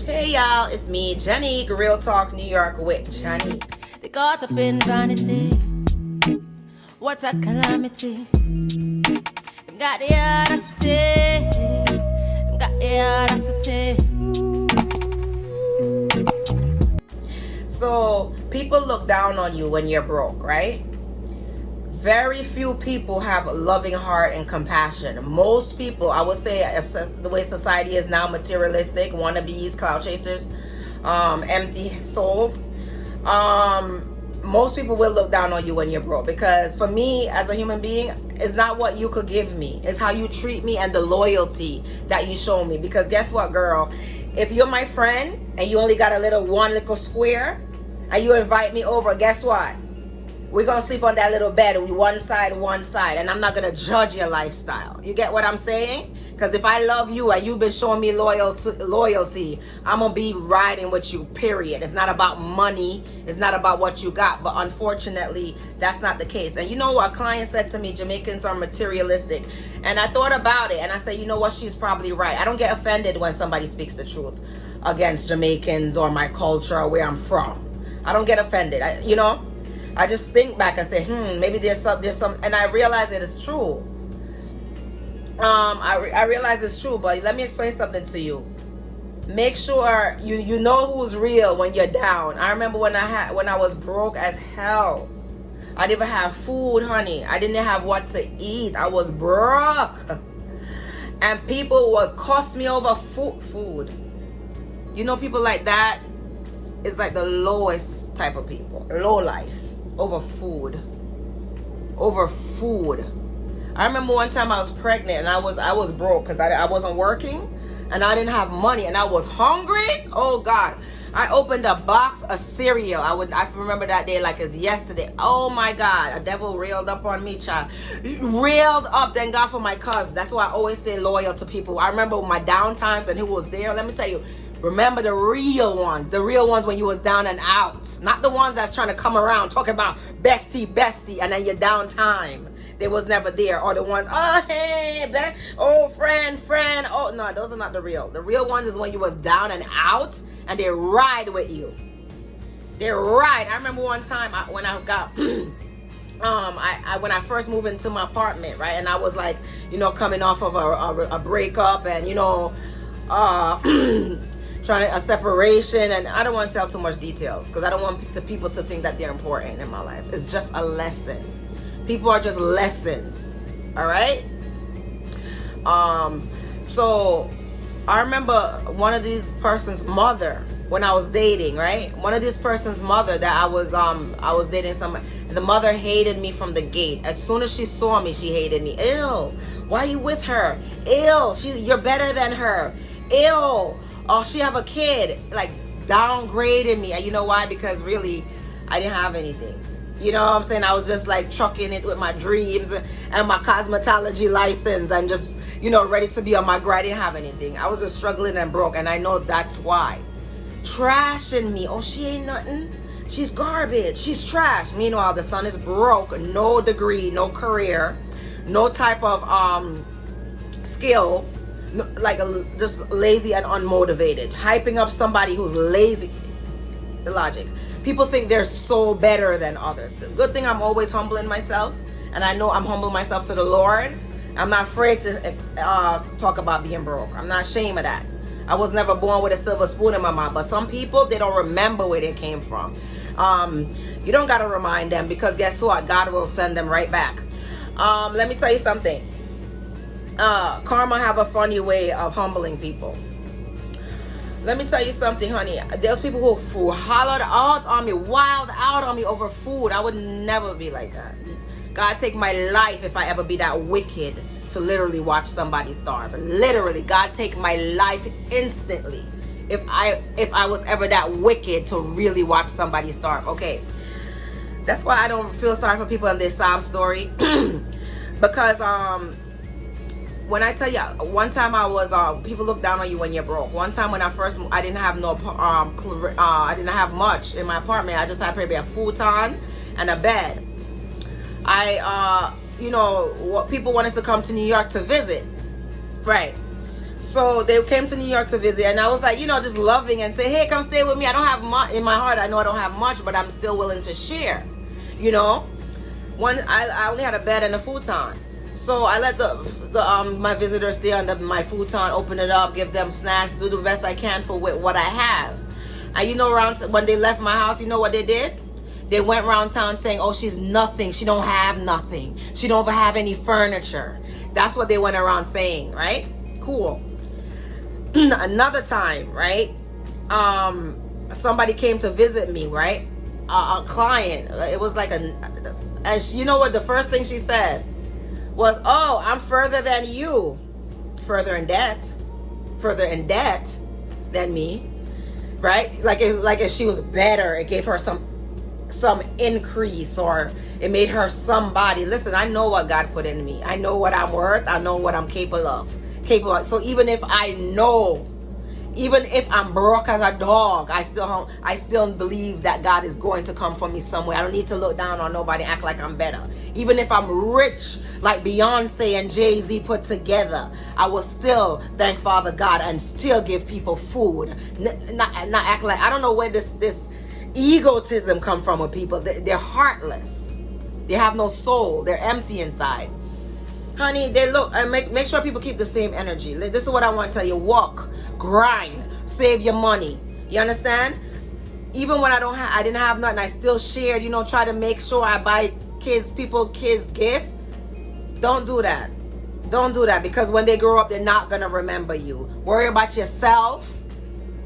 Hey y'all, it's me, Jenny, Real Talk New York with Jenny. They caught up in vanity. What a calamity. Them got the audacity. Them got the audacity. So, people look down on you when you're broke, right? Very few people have a loving heart and compassion. Most people, I would say, if the way society is now, materialistic, wannabes, cloud chasers, empty souls. Most people will look down on you when you're broke, because for me as a human being, it's not what you could give me, it's how you treat me and the loyalty that you show me. Because guess what, girl, if you're my friend and you only got one little square and you invite me over, guess what, we're gonna sleep on that little bed, one side, and I'm not gonna judge your lifestyle. You get what I'm saying? Because if I love you and you've been showing me loyalty, I'm gonna be riding with you, period. It's not about money, it's not about what you got. But unfortunately, that's not the case. And you know what, a client said to me, Jamaicans are materialistic. And I thought about it and I said, you know what, she's probably right. I don't get offended when somebody speaks the truth against Jamaicans or my culture or where I'm from. I don't get offended. I just think back and say, maybe there's some, and I realize it is true. I realize it's true, but let me explain something to you. Make sure you know who's real when you're down. I remember when I was broke as hell. I didn't even have food, honey. I didn't have what to eat. I was broke, and people was cost me over food. You know, people like that is like the lowest type of people, low life. Over food. I remember one time I was pregnant and I was broke because I wasn't working and I didn't have money and I was hungry. Oh God, I opened a box of cereal. I remember that day like it's yesterday. Oh my God, a devil railed up on me, child. Railed up. Thank God for my cousin. That's why I always stay loyal to people. I remember my down times and who was there. Let me tell you. Remember the real ones when you was down and out. Not the ones that's trying to come around talking about bestie, and then your down time. They was never there. Or the ones, oh, hey, friend. Oh, no, those are not the real. The real ones is when you was down and out, and they ride with you. They ride. I remember one time when I got... when I first moved into my apartment, right? And I was like, coming off of a breakup and, trying a separation, and I don't want to tell too much details because I don't want the people to think that they're important in my life. It's just a lesson. People are just lessons. All right. So I remember one of these person's mother when I was dating, right? One of this person's mother that I was dating somebody. The mother hated me from the gate. As soon as she saw me, she hated me. Ew, why are you with her? Ew, you're better than her. Ew. Oh, she have a kid. Like, downgraded me. And you know why? Because really, I didn't have anything. You know what I'm saying? I was just like trucking it with my dreams and my cosmetology license and just, ready to be on my grind. I didn't have anything. I was just struggling and broke. And I know that's why. Trashing me. Oh, she ain't nothing. She's garbage. She's trash. Meanwhile, the son is broke. No degree, no career, no type of skill. Like just lazy and unmotivated, hyping up somebody who's lazy. The logic. People think they're so better than others. The good thing, I'm always humbling myself, and I know I'm humbling myself to the Lord. I'm not afraid to talk about being broke. I'm not ashamed of that. I was never born with a silver spoon in my mouth, but some people, they don't remember where they came from. You don't gotta remind them, because guess what? God will send them right back. Let me tell you something. Karma have a funny way of humbling people. Let me tell you something, honey. There's people who hollered out on me, wild out on me over food. I would never be like that. God take my life if I ever be that wicked to literally watch somebody starve. Literally, God take my life instantly if I was ever that wicked to really watch somebody starve. Okay, that's why I don't feel sorry for people in their sob story. Because when I tell you, one time I was people look down on you when you're broke. One time when I didn't have I didn't have much in my apartment. I just had maybe a futon and a bed. People wanted to come to New York to visit, right? So they came to New York to visit, and I was like, just loving and say, hey, come stay with me. I don't have much in my heart. I know I don't have much, but I'm still willing to share. I only had a bed and a futon, so I let my visitors stay on my futon, open it up, give them snacks, do the best I can for what I have. And around when they left my house, you know what they did? They went around town saying, oh, she's nothing. She don't have nothing. She don't have any furniture. That's what they went around saying, right? Cool. Another time, right? Somebody came to visit me, right? A client. It was like and you know what the first thing she said was, oh, I'm further than you. Further in debt than me, right? Like if she was better, it gave her some increase, or it made her somebody. Listen, I know what God put in me. I know what I'm worth. I know what I'm capable of. So even if I'm broke as a dog, I still believe that God is going to come for me somewhere. I don't need to look down on nobody, act like I'm better. Even if I'm rich like Beyonce and Jay-Z put together, I will still thank Father God and still give people food. Not act like, I don't know where this egotism come from with people. They're heartless. They have no soul. They're empty inside. Honey, they look, and make sure people keep the same energy. This is what I want to tell you. Walk, grind, save your money. You understand? Even when I didn't have nothing, I still shared, try to make sure I buy kids gift. Don't do that. Don't do that, because when they grow up, they're not going to remember you. Worry about yourself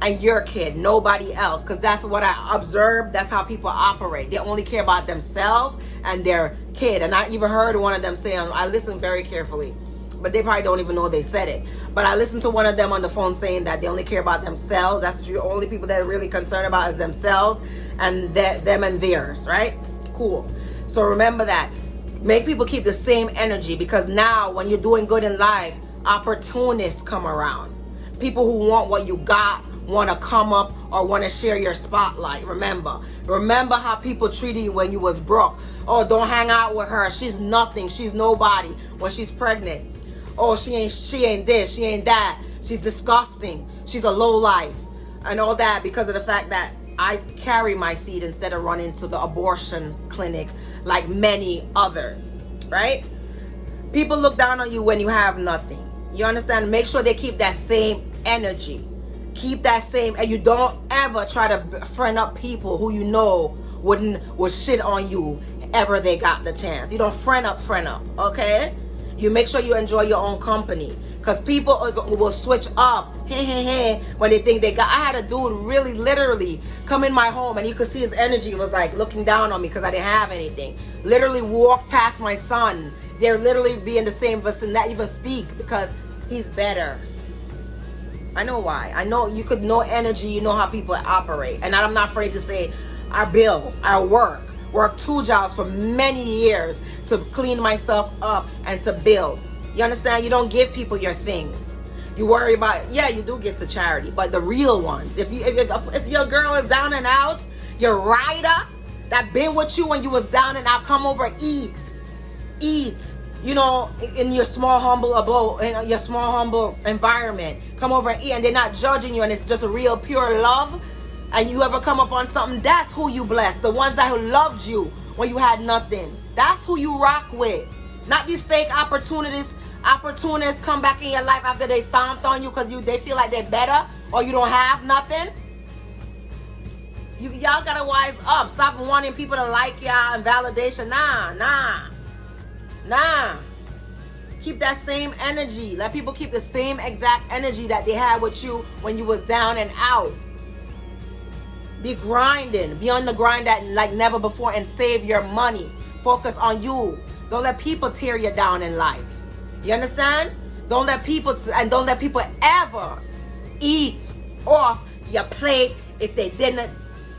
and your kid, nobody else, because that's what I observed. That's how people operate. They only care about themselves and their kid. And I even heard one of them say, I listened very carefully, but they probably don't even know they said it, but I listened to one of them on the phone saying that they only care about themselves. That's the only people that are really concerned about is themselves and them and theirs, right? Cool. So remember that. Make people keep the same energy, because now when you're doing good in life, opportunists come around. People who want what you got, want to come up or want to share your spotlight. Remember how people treated you when you was broke. Oh, don't hang out with her. She's nothing. She's nobody. When she's pregnant, oh, she ain't this. She ain't that. She's disgusting. She's a low life and all that, because of the fact that I carry my seed instead of running to the abortion clinic like many others, right? People look down on you when you have nothing. You understand? Make sure they keep that same energy. Keep that same, and you don't ever try to friend up people who would shit on you ever they got the chance. You don't friend up, okay? You make sure you enjoy your own company, because people will switch up when they think they got. I had a dude really literally come in my home, and you could see his energy was like looking down on me because I didn't have anything. Literally walk past my son. They're literally be in the same vicinity, not even speak, because he's better. I know why. I know you could know energy. You know how people operate. And I'm not afraid to say, I work 2 jobs for many years to clean myself up and to build. You understand? You don't give people your things. You worry about, you do give to charity, but the real ones. If your girl is down and out, your rider that been with you when you was down and out, come over, eat. In your small humble abode, in your small humble environment, come over and eat, and they're not judging you, and it's just a real pure love. And you ever come up on something, that's who you bless. The ones that who loved you when you had nothing. That's who you rock with. Not these fake opportunists. Opportunists come back in your life after they stomped on you because they feel like they're better, or you don't have nothing. Y'all gotta wise up. Stop wanting people to like y'all and validation. Nah. Keep that same energy. Let people keep the same exact energy that they had with you when you was down and out. Be grinding. Be on the grind like never before, and save your money. Focus on you. Don't let people tear you down in life. You understand? Don't let people ever eat off your plate if they didn't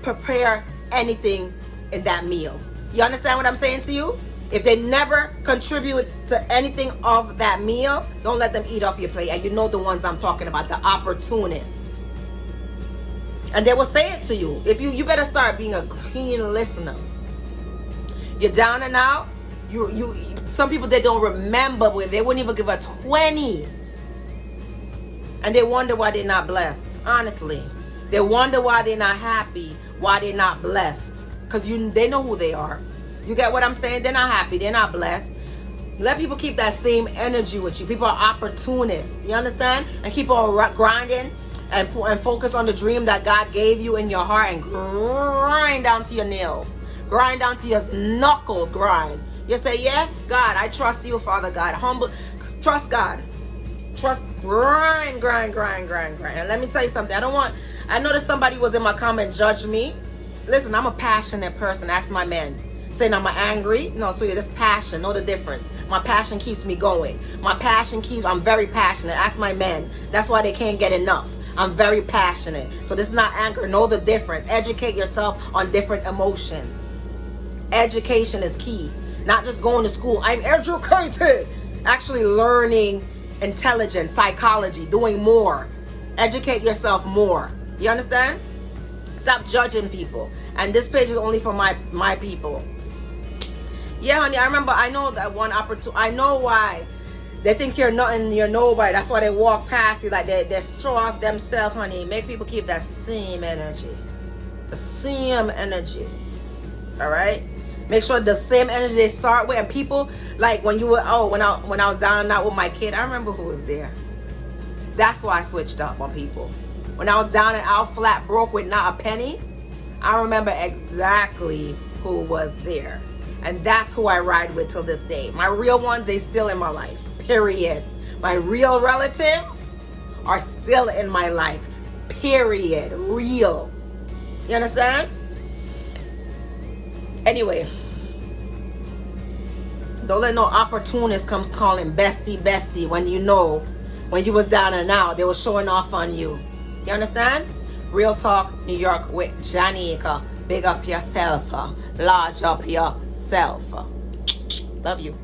prepare anything in that meal. You understand what I'm saying to you? If they never contribute to anything of that meal, don't let them eat off your plate. And you know the ones I'm talking about, the opportunists. And they will say it to you. If you better start being a keen listener. You're down and out. Some people, they don't remember, they wouldn't even give a 20 And they wonder why they're not blessed. Honestly. They wonder why they're not happy, why they're not blessed. Because they know who they are. You get what I'm saying? They're not happy, they're not blessed. Let people keep that same energy with you. People are opportunists. You understand? And keep on grinding and focus on the dream that God gave you in your heart and grind down to your nails. Grind down to your knuckles, grind. You say, yeah, God, I trust you, Father God. Humble, trust God. Trust, grind. And let me tell you something. I know that somebody was in my comment judge me. Listen, I'm a passionate person. Ask my men. Saying I'm angry. No, sweetie, that's passion. Know the difference. My passion keeps me going. I'm very passionate. Ask my men. That's why they can't get enough. I'm very passionate. So this is not anger. Know the difference. Educate yourself on different emotions. Education is key. Not just going to school. I'm educated. Actually learning intelligence, psychology, doing more. Educate yourself more. You understand? Stop judging people. And this page is only for my people. Yeah, honey, I know that one opportunity. I know why. They think you're nothing, you're nobody. That's why they walk past you like they show off themselves, honey. Make people keep that same energy. The same energy. All right? Make sure the same energy they start with. And people, like when you were, when I was down and out with my kid, I remember who was there. That's why I switched up on people. When I was down and out, flat broke with not a penny, I remember exactly who was there. And that's who I ride with till this day. My real ones, they still in my life. Period. My real relatives are still in my life. Period. Real. You understand? Anyway. Don't let no opportunists come calling bestie when you know when you was down and out, they were showing off on you. You understand? Real Talk New York with Janika. Big up yourself. Large up yourself. Love you.